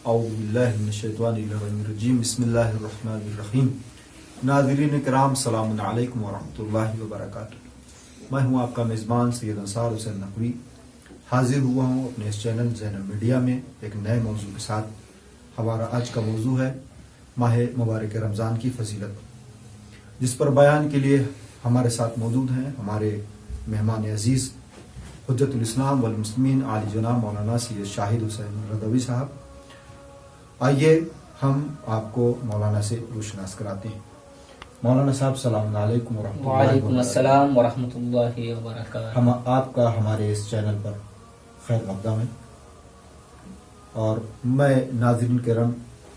اعوذ باللہ من الشیطان الرجیم بسم اللہ الرحمن الرحیم۔ ناظرین کرام السلام علیکم ورحمۃ اللہ وبرکاتہ۔ میں ہوں آپ کا میزبان سید انصار حسین نقوی، حاضر ہوا ہوں اپنے اس چینل زینب میڈیا میں ایک نئے موضوع کے ساتھ۔ ہمارا آج کا موضوع ہے ماہ مبارک رمضان کی فضیلت، جس پر بیان کے لیے ہمارے ساتھ موجود ہیں ہمارے مہمان عزیز حجت الاسلام والمسلمین عالی جناب مولانا سید شاہد حسین رضوی صاحب۔ آئیے ہم آپ کو مولانا سے روشناس کراتے ہیں۔ مولانا صاحب السلام علیکم ورحمۃ اللہ وبرکاتہ۔ وعلیکم السلام ورحمۃ اللہ وبرکاتہ۔ ہم آپ کا ہمارے اس چینل پر خیر مقدم ہے، اور میں ناظرین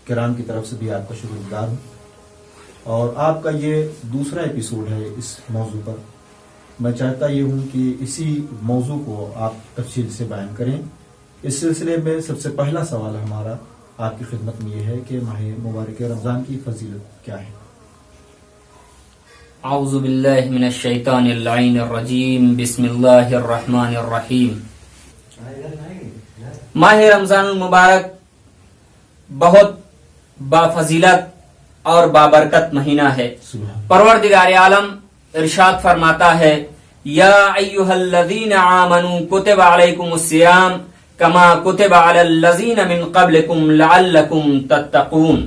کرام کی طرف سے بھی آپ کا شکر گزار ہوں، اور آپ کا یہ دوسرا ایپیسوڈ ہے اس موضوع پر۔ میں چاہتا یہ ہوں کہ اسی موضوع کو آپ تفصیل سے بیان کریں۔ اس سلسلے میں سب سے پہلا سوال ہمارا آپ کی خدمت میں یہ ہے کہ ماہ مبارک رمضان کی فضیلت کیا ہے؟ اعوذ باللہ من الشیطان اللعین الرجیم، بسم اللہ الرحمن الرحیم۔ ماہ رمضان المبارک بہت بافضیلت اور بابرکت مہینہ ہے۔ پروردگار عالم ارشاد فرماتا ہے، یا ایھا الذین آمنوا کتب علیکم الصیام کما کتب علی الذین من قبلکم لعلکم تتقون۔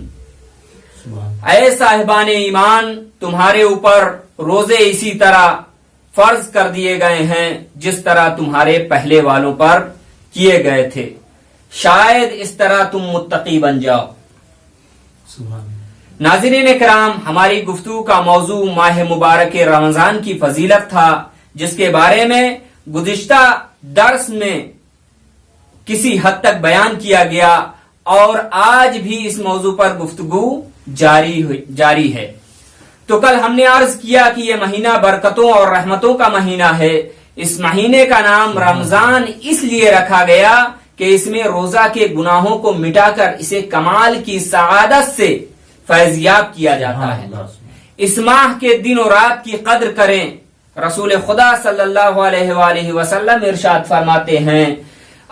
اے صاحبان ایمان، تمہارے اوپر روزے اسی طرح فرض کر دیے گئے ہیں جس طرح تمہارے پہلے والوں پر کیے گئے تھے، شاید اس طرح تم متقی بن جاؤ۔ ناظرین کرام، ہماری گفتگو کا موضوع ماہ مبارک رمضان کی فضیلت تھا، جس کے بارے میں گزشتہ درس میں کسی حد تک بیان کیا گیا، اور آج بھی اس موضوع پر گفتگو جاری ہے۔ تو کل ہم نے عرض کیا کہ یہ مہینہ برکتوں اور رحمتوں کا مہینہ ہے۔ اس مہینے کا نام رمضان اس لیے رکھا گیا کہ اس میں روزہ کے گناہوں کو مٹا کر اسے کمال کی سعادت سے فیضیاب کیا جاتا ہے۔ اس ماہ کے دن و رات کی قدر کریں۔ رسول خدا صلی اللہ علیہ وآلہ وسلم ارشاد فرماتے ہیں،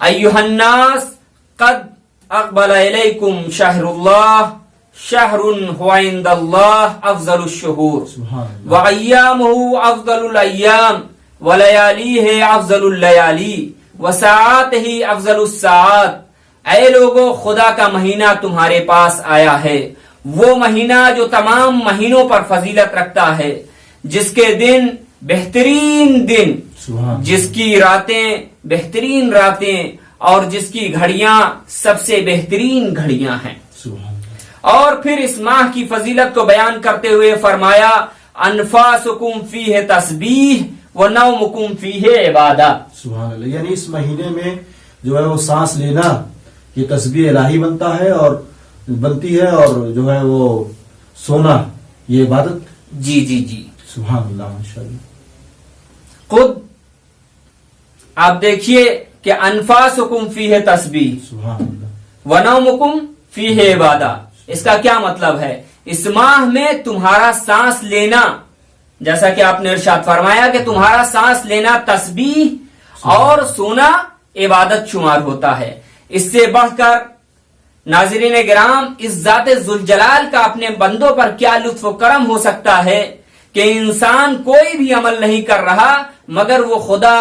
ایھا الناس قد اقبل الیکم شہر اللہ، شہر هو عند اللہ افضل الشہور، وایامہ افضل الایام، ولیالیہ افضل اللیالی، وساعاتہ افضل الساعات۔ اے لوگوں، خدا کا مہینہ تمہارے پاس آیا ہے، وہ مہینہ جو تمام مہینوں پر فضیلت رکھتا ہے، جس کے دن بہترین دن، جس کی راتیں بہترین راتیں، اور جس کی گھڑیاں سب سے بہترین گھڑیاں ہیں۔ اور پھر اس ماہ کی فضیلت کو بیان کرتے ہوئے فرمایا، انفاسکم فیہ تسبیح ونومکم فیہ عبادہ۔ سبحان اللہ، یعنی اس مہینے میں جو ہے وہ سانس لینا یہ تسبیح الہی بنتی ہے، اور جو ہے وہ سونا یہ عبادت۔ جی سبحان اللہ، ماشاءاللہ۔ خود آپ دیکھیے کہ انفاسکم فیہ تسبیح سبحان اللہ، ونومکم فیہ عبادہ، اس کا کیا مطلب ہے؟ اس ماہ میں تمہارا سانس لینا، جیسا کہ آپ نے ارشاد فرمایا کہ تمہارا سانس لینا تسبیح اور سونا عبادت شمار ہوتا ہے۔ اس سے بڑھ کر ناظرین گرام، اس ذات ذوالجلال کا اپنے بندوں پر کیا لطف و کرم ہو سکتا ہے کہ انسان کوئی بھی عمل نہیں کر رہا، مگر وہ خدا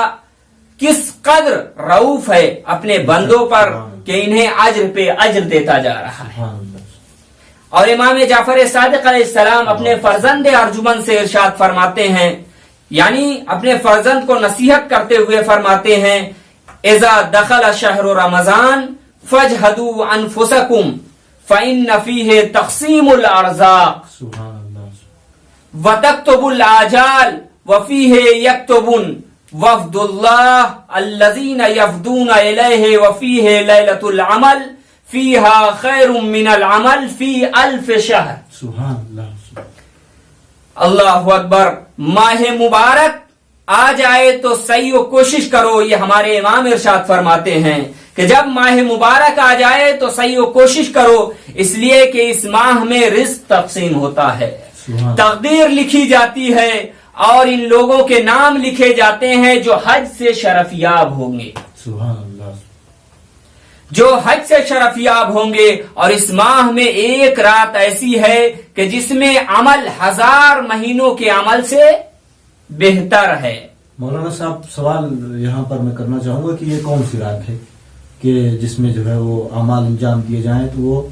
کس قدر رؤوف ہے اپنے بندوں پر کہ انہیں اجر پہ اجر دیتا جا رہا ہے۔ اور امام جعفر صادق علیہ السلام اپنے فرزند ارجمن سے ارشاد فرماتے ہیں، یعنی اپنے فرزند کو نصیحت کرتے ہوئے فرماتے ہیں، اذا دخل شہر رمضان فاجہدوا انفسکم فإن فیہ تقسیم الارزاق وتکتب الآجال وفیہ یکتبن وفد اللہ الذین یفدون الیہ وفیہ لیلۃ العمل فیہا خیر من العمل فی الف شہر۔ سبحان اللہ، اللہ اکبر۔ ماہ مبارک آ جائے تو صحیح و کوشش کرو، یہ ہمارے امام ارشاد فرماتے ہیں کہ جب ماہ مبارک آ جائے تو صحیح و کوشش کرو، اس لیے کہ اس ماہ میں رزق تقسیم ہوتا ہے، تقدیر لکھی جاتی ہے، اور ان لوگوں کے نام لکھے جاتے ہیں جو حج سے شرف یاب ہوں گے۔ سبحان اللہ۔ جو حج سے شرفیاب ہوں گے، اور اس ماہ میں ایک رات ایسی ہے کہ جس میں عمل 1000 مہینوں کے عمل سے بہتر ہے۔ مولانا صاحب سوال یہاں پر میں کرنا چاہوں گا کہ یہ کون سی رات ہے کہ جس میں جو ہے وہ اعمال انجام دیے جائیں، تو وہ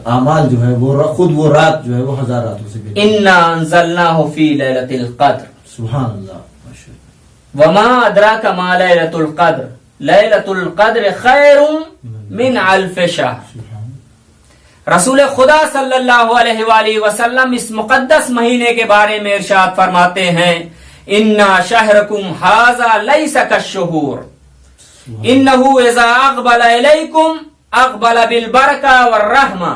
اعمال جو ہے وہ خود وہ رات جو ہے وہ 1000 راتوں سے بہتر ہے۔ انا انزلناہ فی لیلۃ القدر سبحان اللہ، ماشاء اللہ۔ وما ادراک ما لیلۃ القدر لیلۃ القدر خیر من الف شہر۔ سبحان رسول خدا صلی اللہ علیہ وآلہ وسلم اس مقدس مہینے کے بارے میں ارشاد فرماتے ہیں، انا شہرکم ھذا لیس کالشہور انہ اذا اقبل الیکم اقبل بالبرکہ والرحمہ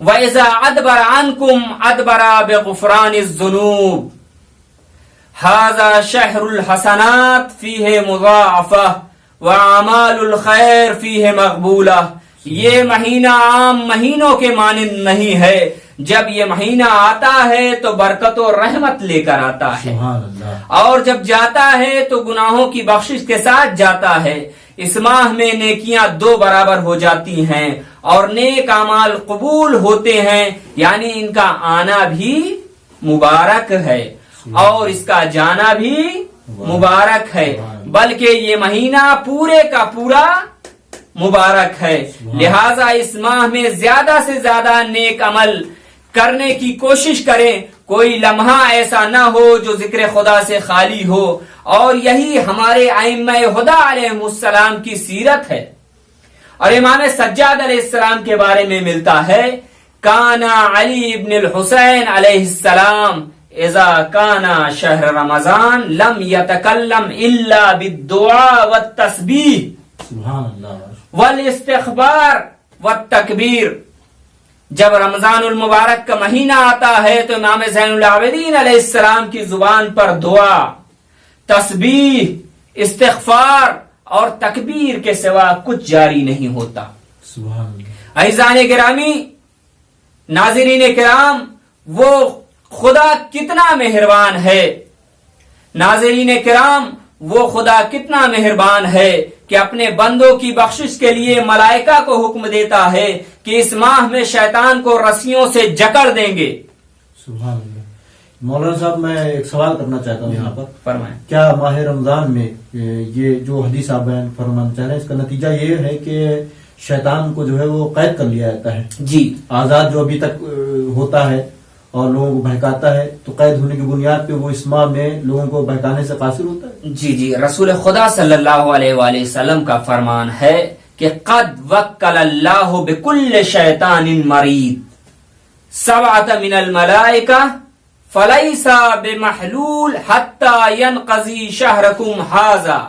واذا ادبر عنکم ادبر بغفران الذنوب ھذا شہر الحسنات فیہ مضاعفہ واعمال الخیر فیہ مقبولہ۔ یہ مہینہ عام مہینوں کے مانند نہیں ہے، جب یہ مہینہ آتا ہے تو برکت و رحمت لے کر آتا ہے، سبحان اللہ۔ اور جب جاتا ہے تو گناہوں کی بخشش کے ساتھ جاتا ہے۔ اس ماہ میں نیکیاں 2 برابر ہو جاتی ہیں اور نیک اعمال قبول ہوتے ہیں، یعنی ان کا آنا بھی مبارک ہے اور اس کا جانا بھی مبارک ہے، بلکہ یہ مہینہ پورے کا پورا مبارک ہے۔ لہذا اس ماہ میں زیادہ سے زیادہ نیک عمل کرنے کی کوشش کریں، کوئی لمحہ ایسا نہ ہو جو ذکر خدا سے خالی ہو، اور یہی ہمارے ائمہ ہدی علیہ السلام کی سیرت ہے۔ اور امام سجاد علیہ السلام کے بارے میں ملتا ہے، کانا علی ابن الحسین علیہ السلام اذا کانا شہر رمضان لم یتکلم الا بالدعاء والتسبیح سبحان اللہ۔ والاستغفار والتکبیر۔ جب رمضان المبارک کا مہینہ آتا ہے تو امام زین العابدین علیہ السلام کی زبان پر دعا، تسبیح، استغفار اور تکبیر کے سوا کچھ جاری نہیں ہوتا۔ سبحان اللہ۔ عزیزان گرامی، ناظرین کرام، وہ خدا کتنا مہربان ہے، ناظرین کرام، وہ خدا کتنا مہربان ہے کہ اپنے بندوں کی بخشش کے لیے ملائکہ کو حکم دیتا ہے کہ اس ماہ میں شیطان کو رسیوں سے جکڑ دیں گے۔ سبحان اللہ۔ مولانا صاحب میں ایک سوال کرنا چاہتا ہوں یہاں پر، فرمائیں۔ کیا ماہ رمضان میں یہ جو حدیث آپ بیان فرمانا چاہ رہے ہیں، اس کا نتیجہ یہ ہے کہ شیطان کو جو ہے وہ قید کر لیا جاتا ہے؟ جی، آزاد جو ابھی تک ہوتا ہے اور لوگوں کو بہکاتا ہے، تو قید ہونے کی بنیاد پہ وہ اس ماہ میں لوگوں کو بہکانے سے قاصر ہوتا ہے؟ جی، رسول خدا صلی اللہ علیہ وآلہ وسلم کا فرمان ہے کہ قد وکل اللہ بکل شیطان مرید 7 من الملائکہ فلیس بمحلول حتی ینقضی شہرکم ھذا،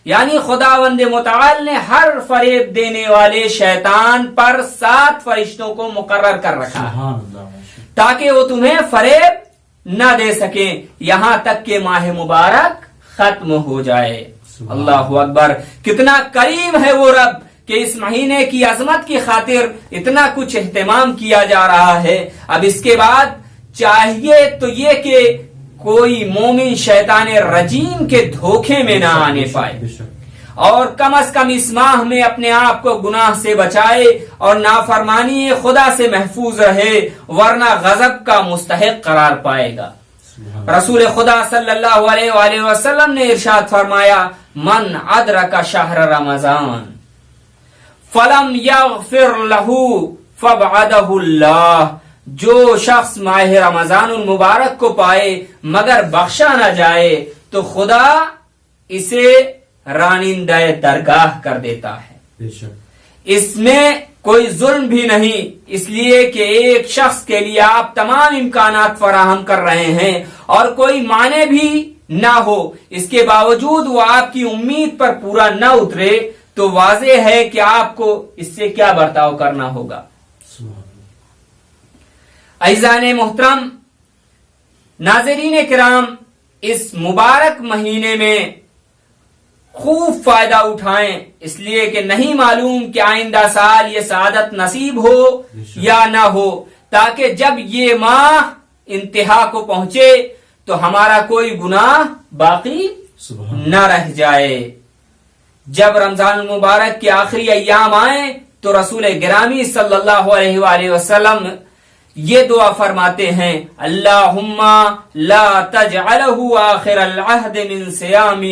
یعنی خداوند متعال نے ہر فریب دینے والے شیطان پر 7 فرشتوں کو مقرر کر رکھا ہے سبحان اللہ، تاکہ وہ تمہیں فریب نہ دے سکیں یہاں تک کہ ماہ مبارک ختم ہو جائے۔ اللہ اکبر، کتنا کریم ہے وہ رب کہ اس مہینے کی عظمت کی خاطر اتنا کچھ اہتمام کیا جا رہا ہے۔ اب اس کے بعد چاہیے تو یہ کہ کوئی مومن شیطان رجیم کے دھوکے میں نہ آنے پائے، بے شک۔ اور کم از کم اس ماہ میں اپنے آپ کو گناہ سے بچائے اور نافرمانی خدا سے محفوظ رہے، ورنہ غضب کا مستحق قرار پائے گا۔ رسول خدا صلی اللہ علیہ وآلہ وسلم نے ارشاد فرمایا، من ادرک شہر رمضان فلم یغفر لہ فابعدہ اللہ، جو شخص ماہ رمضان المبارک کو پائے مگر بخشا نہ جائے تو خدا اسے رانندہ درگاہ کر دیتا ہے۔ بے شک۔ اس میں کوئی ظلم بھی نہیں، اس لیے کہ ایک شخص کے لیے آپ تمام امکانات فراہم کر رہے ہیں اور کوئی معنی بھی نہ ہو، اس کے باوجود وہ آپ کی امید پر پورا نہ اترے تو واضح ہے کہ آپ کو اس سے کیا برتاؤ کرنا ہوگا۔ عزیزان محترم، ناظرین کرام، اس مبارک مہینے میں خوب فائدہ اٹھائیں، اس لیے کہ نہیں معلوم کہ آئندہ سال یہ سعادت نصیب ہو یا نہ ہو، تاکہ جب یہ ماہ انتہا کو پہنچے تو ہمارا کوئی گناہ باقی نہ رہ جائے۔ جب رمضان المبارک کے آخری ایام آئیں تو رسول گرامی صلی اللہ علیہ وآلہ وسلم یہ دعا فرماتے ہیں، اللہم لا تجعلہ آخر العہد من صیام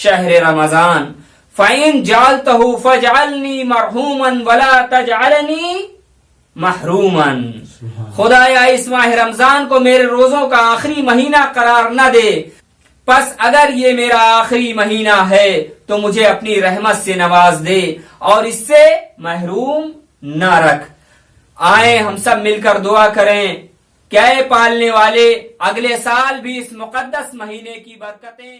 شہر رمضان فَإِن جَعَلْتَهُ فَاجْعَلْنِي مَرْحُومًا وَلَا تَجْعَلْنِي مَحْرُومًا۔ خدایا اس ماہ رمضان کو میرے روزوں کا آخری مہینہ قرار نہ دے، پس اگر یہ میرا آخری مہینہ ہے تو مجھے اپنی رحمت سے نواز دے اور اس سے محروم نہ رکھ۔ آئیں ہم سب مل کر دعا کریں کہ اے پالنے والے، اگلے سال بھی اس مقدس مہینے کی برکتیں